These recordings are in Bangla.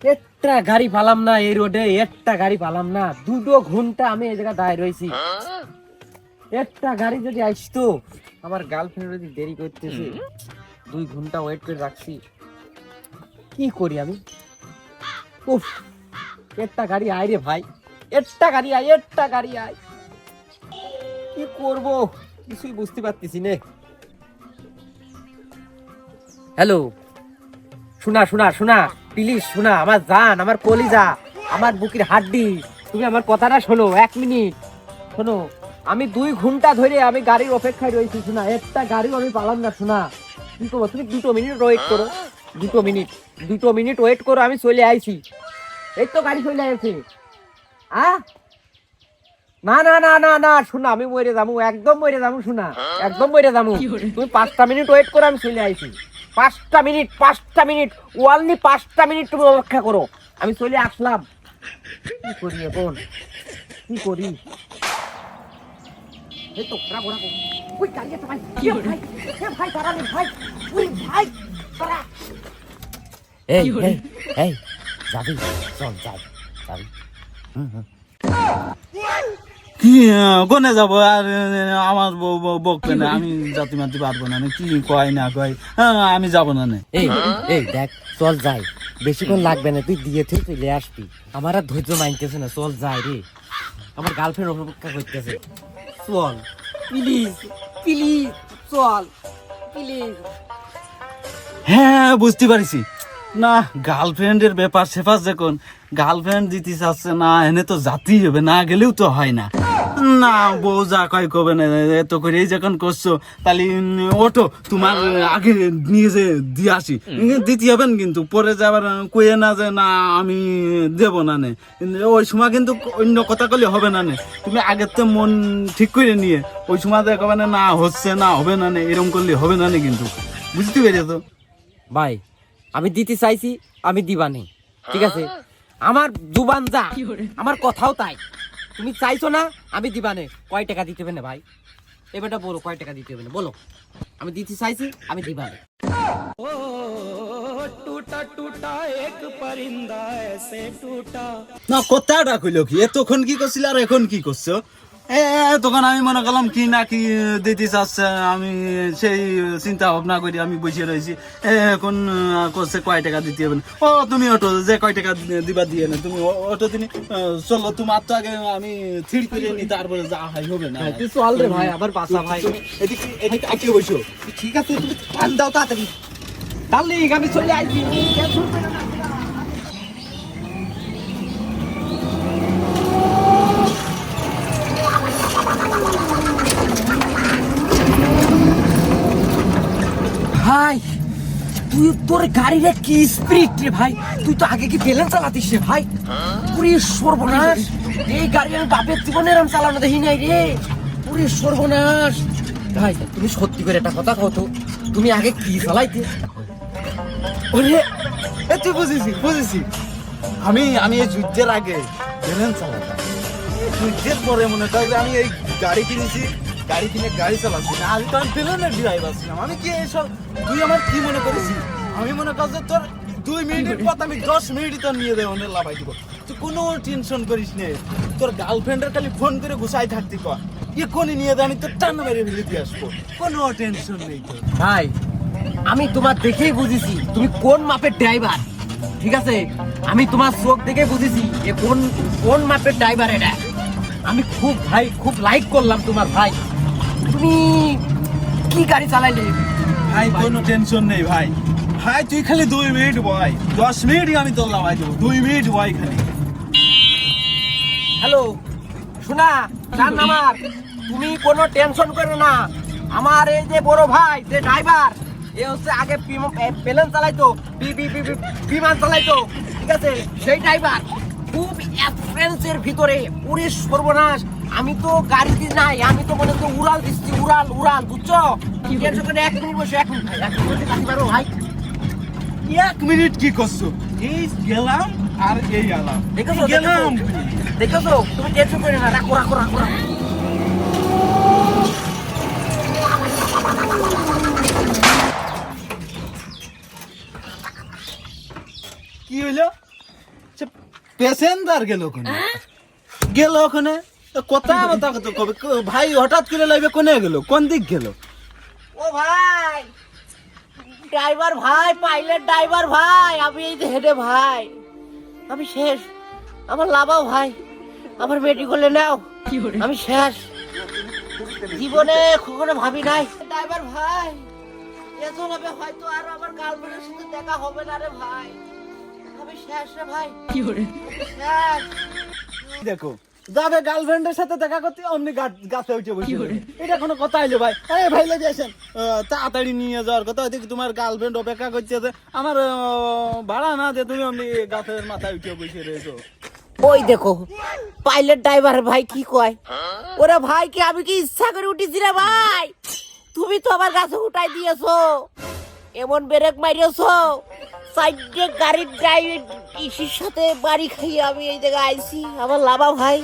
একটা গাড়ি পালাম না এই রোডে, একটা গাড়ি পালাম না। 2 ঘন্টা আমি এই জায়গায় দাঁড়িয়ে রয়েছি। একটা গাড়ি যদি আসতো, আমার গার্লফ্রেন্ড যদি দেরি করতেছে, 2 ঘন্টা ওয়েট করে রাখছি, কি করি আমি? উফ, একটা গাড়ি আয় রে ভাই, একটা গাড়ি আয়, একটা গাড়ি আয়। কি করব কিছুই বুঝতে পারতেছি না। হ্যালো, শোনা শোনা শোনা, প্লিজ শোনা, আমার জান, আমার কলিজা, আমার বুকের হাড্ডি, তুমি আমার কথাটা শোনো, 1 মিনিট শোনো। আমি 2 ঘন্টা ধরে আমি গাড়ির অপেক্ষায় রয়েছি, শোনা, একটা গাড়িও আমি পালাম না, শোনা। কি করবো, তুমি 2 মিনিট ওয়েট করো, 2 মিনিট ওয়েট করো, আমি চলে আইছি। এই তো গাড়ি চলে আসছে। না না না না না, শোনা, আমি মরে যাবো, একদম মরে যাবো, শোনা, একদম মরে যাবো। তুমি 5টা মিনিট ওয়েট করো, আমি চলে আইছি। 5টা মিনিট, ওয়ানলি 5টা মিনিট তুমি অপেক্ষা করো, আমি চলে আসলাম। কি করি এখন, কি করি? এই তো রাখো রাখো, ওই গাড়ি আছে ভাই, ভাই ভাই তারা নেই ভাই, ওই ভাই তারা। এই এই এই, যাবি? চল যাই, যাবি? কি কোনে যাব? আর আমার বকবে না, আমি জাতি মাতি পারবো না। কি কয় না কয়, আমি যাব না। এই এই দেখ, চল যাই, বেশিক্ষণ লাগবে না, তুই দিয়ে তুই চলে আসবি। আমার আর ধৈর্য মানতেছে না, চল যাই রে, আমার গার্লফ্রেন্ড অপেক্ষা করতেছে। চল প্লিজ, প্লিজ চল প্লিজ। হ্যাঁ, বুঝতে পারছি। না, গার্লফ্রেন্ডের ব্যাপার সেপার যখন গার্লফ্রেন্ড দিতে চাচ্ছে না, এনে তো জাতেই হবে, না গেলেও তো হয় না। না, বউ যা কয় কবে না, এত করে যখন করছো, তাহলে ওঠো, তোমার আগে নিয়ে যে দিয়ে আসি। দিতে হবেন কিন্তু, পরে যাবার কয়ে না যে না আমি দেব না নে, ওই সময় কিন্তু অন্য কথা করলে হবে না নে। তুমি আগের তো মন ঠিক করে নিয়ে ওই সময় দেখবে না, না হচ্ছে না হবে না নে, এরকম করলে হবে না নে কিন্তু, বুঝতে পেরেছো? ভাই, আমি দিতে চাইছি, আমি দিবানি, ঠিক আছে? আমার জুবান যা, আমার কথাও তাই। তুমি চাইছো না, আমি দিবানে। কয় টাকা দিতে হবে না ভাই, এবারটা বলো, কয় টাকা দিতে হবে না বলো? আমি দিতে চাইছি, আমি দিবানে। না, কথাটা কইলো কি? এতক্ষণ কি করছিল আর এখন কি করছো? তখন আমি মনে করলাম কি না কি দিতে চাচ্ছে, আমি সেই চিন্তা ভাবনা করি আমি বসে রয়েছি। এখন করছে কয় টাকা দিতে হবে না। ও তুমি অটো যে কয় টাকা দিবা দিয়ে না, তুমি অটো দিন। চলো, তোমার তো আগে আমি থির করে নি, তারপরে যা হয় হবে না। তুই চল রে ভাই, আবার বাসা ভাই। এদিকে এদিকে আগে বসো। ঠিক আছে, তুমি পান দাও তাড়াতাড়ি, তাহলে আমি চলে আসছি। ভাই, তুই তোর গাড়ির কি স্পিড রে ভাই, তুই তো আগে কি বেলেন চালাতিস রে ভাই? পুরি সর্বনাশ, এই গাড়ি আমি বাপের জীবনে এরম চালানো দেখি নাই রে, পুরি সর্বনাশ। ভাই, তুমি সত্যি করে একটা কথা কও তো, তুমি আগে কি চালাইতে? ওরে, তুই বুঝেছি। আমি এই যুদ্ধের আগে বেলেন চালাতাম। যুদ্ধের পরে মনে কর যে আমি এই গাড়ি কিনেছি, গাড়ি কিনে গাড়ি চালাচ্ছি না। আজ তো আমি বেলেনের ড্রাইভার ছিলাম। আমি কি এইসব, তুই আমার কি মনে করেছি? আমি মনে কর যে তোর 2 মিনিটের পথ আমি 10 মিনিট তোর নিয়ে দেবো, লাভাই দিব। তুই কোনো টেনশন করিস নে। তোর গার্লফ্রেন্ডের খালি ফোন করে গুছাই থাকতি কর, এখনই নিয়ে দে, আমি তোর টান মেরে ফেলে দিয়ে আসবো, কোনো টেনশন নেই তোর। ভাই, আমি তোমার দেখেই বুঝেছি তুমি কোন মাপের ড্রাইভার, ঠিক আছে? আমি তোমার চোখ দেখে বুঝেছি যে কোন কোন মাপের ড্রাইভার এটা। আমি খুব ভাই, খুব লাইক করলাম তোমার ভাই। তুমি কি গাড়ি চালাইলে ভাই? কোনো টেনশন নেই ভাই। ভাই তুই খালি 2 মিনিট বয়, 10 মিনিটই আমি তোর লাভাই দেবো। 2 মিনিট বয় খালি। হ্যালো, শোনা জান আমার, তুমি কোনো টেনশন করো না। আমার এই যে বড় ভাই যে ড্রাইভার, এ হচ্ছে আগে প্লেন চালাইতো, বিমান চালাইতো, ঠিক আছে? সেই ড্রাইভার খুব এক্সপেন্সের ভিতরে, পুরো সর্বনাশ। আমি তো গাড়িতে নাই, আমি তো মনে হচ্ছে উড়াল দিচ্ছি, উড়াল উড়াল, বুঝছো? টেনশন করে 1 মিনিট বসে, 1 মিনিট ভাই, 1 মিনিট গাড়ি পারো ভাই। 1 মিনিট কি করছো? এই গেলাম আর এই আলাম, দেখেছো গেলাম। দেখেছো, তুমি টেনশন করে না, রাখো রাখো রাখো রাখো। কি হইলো? প্যাসেঞ্জার গেল ওখানে গেল ওখানে তো কথা মতো তো কবে ভাই হঠাৎ করে লাগবে কোনে গেল কোন দিক গেল ও ভাই ড্রাইভার ভাই পাইলট ড্রাইভার ভাই আমি এই যে হেডে ভাই আমি শেষ আমার লাভাও ভাই আমার বেটি করলে নাও আমি শেষ জীবনে কখনো ভাবি নাই ড্রাইভার ভাই এজন হবে হয়তো আর আমার গার্লফ্রেন্ডের সাথে দেখা হবে না রে ভাই আমি শেষ রে ভাই শেষ দেখো যাবে গার্লফ্রেন্ডের সাথে দেখা করতে অমনি গাছে উঠে বসে এটা কোনো কথা হইলো ভাই এই ভাই লেগে আসেন তাড়াতাড়ি নিয়ে যাওয়ার কথা দেখি তোমার গার্লফ্রেন্ড অপেক্ষা করতেছে আমার ভাড়া না দিয়ে তুমি অমনি গাছের মাথায় উঠে বসে রয়েছো ওই দেখো পাইলট ড্রাইভার ভাই কি কয় ওরে ভাই কি আমি কি ইচ্ছা করে উঠেছি রে ভাই তুমি তো আমার গাছে উঠাই দিয়েছো এমন ব্রেক মারিয়েছো সাইডে গাড়ির ড্রাইভ ইসির সাথে বাড়ি খাইয়ে আমি এই জায়গায় আইছি আমার লাভা ভাই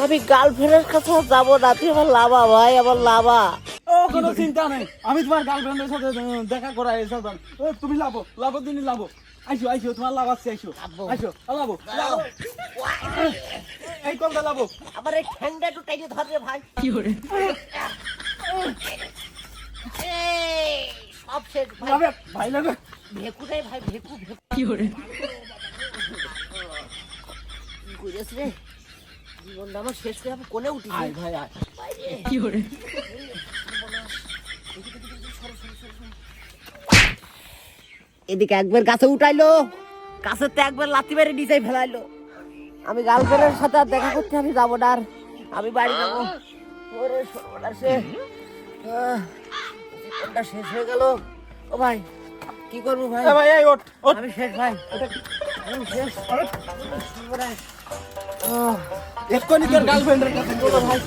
আমি গার্লফ্রেন্ডের কাছে যাবো না তুই আমার লাভা ভাই আমার লাভা ও কোনো চিন্তা নেই আমি তোমার গার্লফ্রেন্ডের সাথে দেখা করা এসব তুমি লাভো তুমি লাভো আইসো আইসো তোমার লাভ আছে আইসো আইসো লাভো এই কোনটা লাভো আমার এই ঠ্যাংটা একটু টাইটে ধরে ভাই কি করে সব শেষ ভাই ভাই লাগে ভেকু নাই ভাই ভেকু ভেকু কি করে কি করিস রে জীবনটা আমার শেষ করে আমি কোনে উঠি আয় ভাই আয় কি করে এদিকে একবার গাছে উঠাইলো গাছের তো একবার লাথি মেরে নিচেই ফেলাইলো আমি গার্লফ্রেন্ডের সাথে আর দেখা করতে আমি যাবো না আর আমি বাড়ি যাবো ওরে সর্বনাশে জীবনটা শেষ হয়ে গেল ও ভাই কি করবো ভাই ভাই এই ওঠ আমি শেষ ভাই আমি শেষ এক্ষুনি তোর গার্লফ্রেন্ডের কাছে ভাই